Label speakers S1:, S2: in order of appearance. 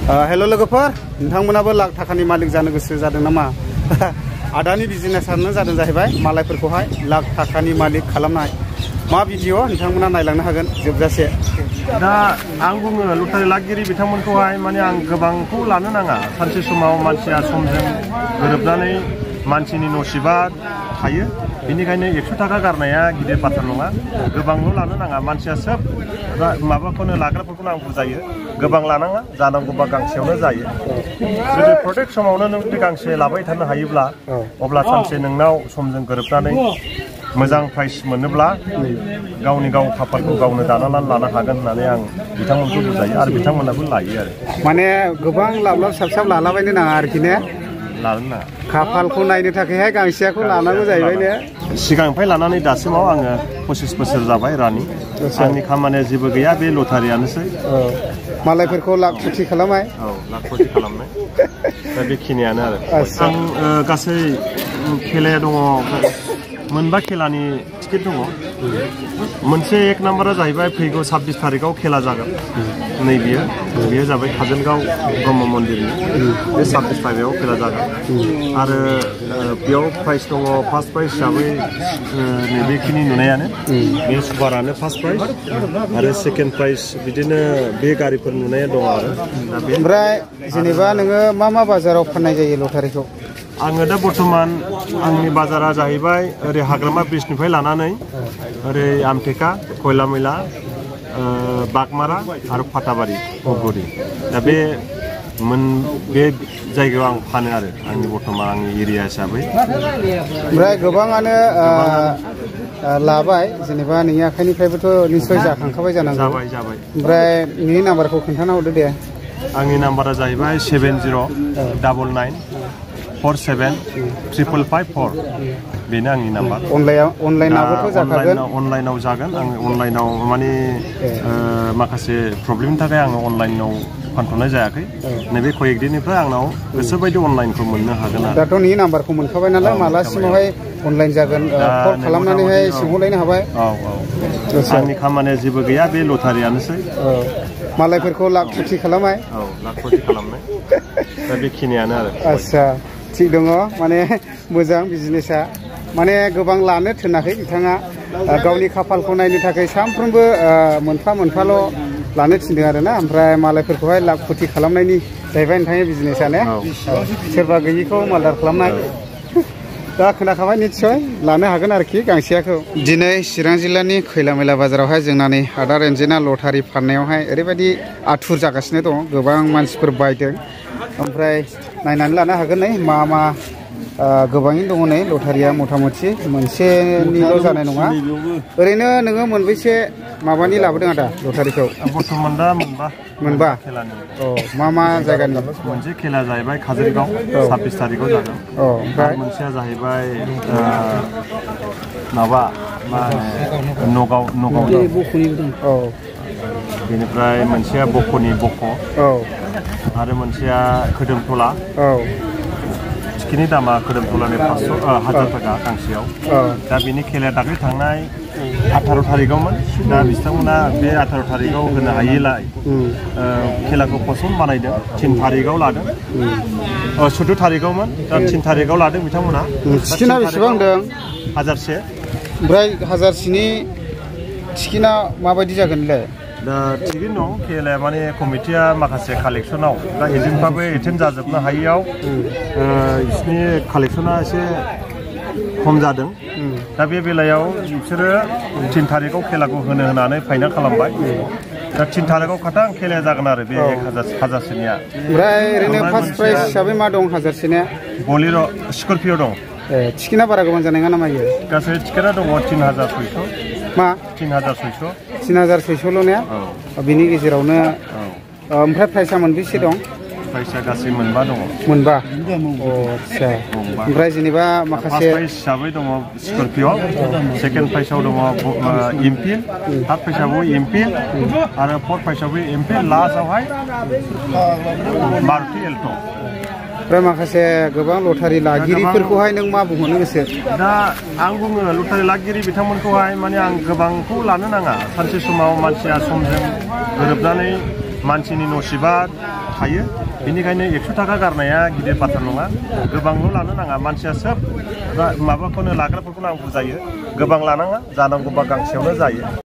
S1: हेल' लोगोफोर, नोंथांमोनाबो लाख थाखानि मालिक जानो गोसो जादों नामा? आदानि बिजनेसानो जादों जाहैबाय मालायफोरखौहाय लाख थाखानि मालिक खालामनाय। मा भिडिअ नोंथांमोना नायलांनो हागोन जोबजासे।
S2: दा आं बुङो लटारि लागिरि बिथांमोनखौहाय माने आं गोबांखौ लानो नाङा। सानसे समाव मानसिया समजों गोरोबनानै मानसिनि नसिबा थायो। बेनिखायनो 100 थाखा गारनाया गिदिर बाथ्रा नङा। गोबांल' लानो नाङा। मानसिया सोब माबाखौनो लाग्राफोरखौनो आं बुजायो। गोबां लानाङा, जानांगौबा गांसेयावनो जायो। जुदि प्रत्येक समावनो नों जुदि गांसे लाबाय थानो हायोब्ला अब्ला सानसे नोंनाव समजों गोरोबनानै मोजां प्राइस मोनोब्ला गावनि गाव खाफालखौ गावनो दानानै लानो हागोन होननानै आं बिथांमोनखौ बुजायो आरो बिथांमोनाबो लायो आरो।
S1: माने गोबां लाब साबसाब लालाबायनो नाङा आरोखि ने?
S2: लानो नाङा।
S1: खाफालखौ नायनो थाखायहाय गांसेयाखौ लानांगौ जाहैबाय ने?
S2: सिगांनिफ्राय लानानै दासिमाव आङो 25 बोसोर जाबाय रानि। आंनि खामानिया जेबो गैया, बे लटारियानोसै।
S1: मालायफोरखौ लाख कोटि खालामनाय।
S2: औ, लाख कोटि खालामनाय। दा बेखिनियानो आरो। आं गासै खेलाया दङ, मोनबा खेलानि टिकेट दङ। मोनसे 1 नाम्बारा जाहैबाय फैगौ 26 तारिखआव खेला जागोन। बेयो जाबाय काजलगाव ब्रह्म मन्दिरनि। बे 26 तारिखआव खेला जागोन। आरो बेयाव प्राइस दङ। फार्स्ट प्राइस हिसाबै नैबेखिनि नुनायानो बे सुपारानो फार्स्ट प्राइस आरो सेकेन्ड प्राइस बिदिनो बे गारिफोर नुनाया दङ आरो।
S1: ओमफ्राय जेनेबा नोङो मा बाजाराव फाननाय जायो लटारिखौ?
S2: आङो दा बर्थमान आंनि बाजारा जाहैबाय ओरै हाग्रामा ब्रिजनिफ्राय लानानै ओरै आमटेका, खयलामयला, बागमारा आरो फाथाबारि, धुपगुरि। दा बे जायगायाव आं फानो आरो आंनि बर्थमान आंनि एरिया हिसाबै।
S1: ओमफ्राय गोबाङानो लाबाय, जेनेबा नोंनि आखाइनिफ्रायबोथ' निस्सय जाखांखाबाय जानांगौ।
S2: जाबाय।
S1: ओमफ्राय नोंनि नाम्बारखौ खोन्थाना हरदो दे।
S2: आंनि नाम्बारा जाहैबाय 7099473554। बेनो आंनि नाम्बार।
S1: अनलाइनावबोथ' जाखागोन?
S2: अनलाइनाव जागोन। आङो अनलाइनाव माने माखासे प्रब्लेमनि थाखाय आङो अनलाइनाव फानथ'नाय जायाखै। नैबे कयेक दिननिफ्राय आंनाव गोसोबायदि अनलाइनखौ मोननो हागोन आरो।
S1: दाथ' नोंनि नाम्बारखौ मोनखाबाय नालाय, मालासिमावहाय अनलाइन जागोन कल खालामनानैहाय सोंहरलायनो हाबाय।
S2: औ। आंनि खामानिया जेबो गैया, बे लटारियानोसै।
S1: मालायफोरखौ लाख कोटि खालामनाय।
S2: औ, लाख कोटि खालामनाय। दा बेखिनियानो आरो।
S1: आच्छा, थिग दङ। माने मोजां बिजनेसा। माने गोबां लानो थोनाखै बिथाङा। गावनि खाफालखौ नायनो थाखाय सानफ्रोमबो मोनफा मोनफाल' लानो थिनदों आरोना। ओमफ्राय मालायफोरखौहाय लाख कोटि खालामनायनि जाहैबाय नोंथांनि बिजनेसा ने? सोरबा गैयिखौ मालदार खालामनाय। दा खोनाखाबाय, निस्सय लानो हागोन आरोखि गांसेयाखौ। दिनै चिरां जिल्लानि खैलामैला बाजारावहाय जोंना नै आदा रेन्जेना लटारि फाननायावहाय ओरैबायदि आथुर जागासिनो दं। गोबां मानसिफोर बायदों। ओमफ्राय नायनानै लानो हागोन नै मा गोबाङैनो दङ नै लटारिया। मथा मथि मोनसेनिल' जानाय नङा। ओरैनो नोङो मोनबेसे माबानि लाबोदों आदा लटारिखौ?
S2: बर्थमान दा मोनबा खेलानि।
S1: मा जायगानि?
S2: मोनसे खेला जाहैबाय काजलगाव, 26 तारिखआव जागोन। ओमफ्राय मोनसेया जाहैबाय माबा मा होनो नगाव। बेनिफ्राय मोनसेया बक'नि बक'। आरो मोनसेया खोदोमथला। टिकेटनि दामा खोदोमथलानि 1000 थाखा गांसेयाव। दा बेनि खेलाया दाख्लै थांनाय 18 तारिखआवमोन। दा बिथांमोना बे 18 तारिखआव होनो हायैलाय खेलाखौ पस्टपन बानायदों। 3 तारिखआव लादों। 14 तारिखआवमोन। दा 3 तारिखआव लादों बिथांमोना।
S1: टिकेटआ बेसेबां होनदों?
S2: 1000से।
S1: ओमफ्राय 1000सेनि टिकेटआ माबायदि जागोनलाय?
S2: दा थिगैनो दं। खेलाया माने कमिटिया माखासे कालेक्सनाव दा एजेन्टफ्राबो एटेन्ड जाजोबनो हायैयाव बिसिनि कालेक्सना एसे खम जादों। दा बे बेलायाव बिसोरो 3 तारिखआव खेलाखौ होनानै फाइनाल खालामबाय। दा 3 तारिखआव खाथां खेलाया जागोन आरो बे 1000सेनिया।
S1: ओमफ्राय ओरैनो फार्स्ट प्राइस हिसाबै मा दं 1000सेनिया?
S2: बलेर' स्करपिय' दं।
S1: टिकेटआ बारा गोबां जानाय नङा नामा?
S2: गासै टिकेटआ दङ 3600।
S1: मा?
S2: 3600।
S1: 3600ल' ने? बिनि गेजेरावनो ओमफ्राय प्राइसा मोनबेसे दं?
S2: प्राइसा गासै मोनबा दङ।
S1: मोनबा? आच्छा। ओमफ्राय जेनेबा माखासे
S2: प्राइस हिसाबै दङ स्करपिय', सेकेन्ड प्राइसाव दङ एमफिल, थार्ड प्राइसावबो एमफिल आरो फर्थ प्राइसावबो एमफिल, लास्टआवहाय मारुति एल्ट'।
S1: ओमफ्राय माखासे गोबां लटारि लागिरिफोरखौहाय नों मा बुंहरनो गोसो?
S2: दा आं बुङो लटारि लागिरि बिथांमोनखौहाय माने आं गोबांखौ लानो नाङा। सानसे समाव मानसिया समजों गोरोबनानै मानसिनि नसिबा थायो बेनिखायनो 100 थाखा गारनाया गिदिर बाथ्रा नङा गोबांल' लानो नाङा मानसिया सोब माबाखौनो लाग्राफोरखौनो आं बुजायो गोबां लानाङा जानांगौबा गांसेयावनो जायो।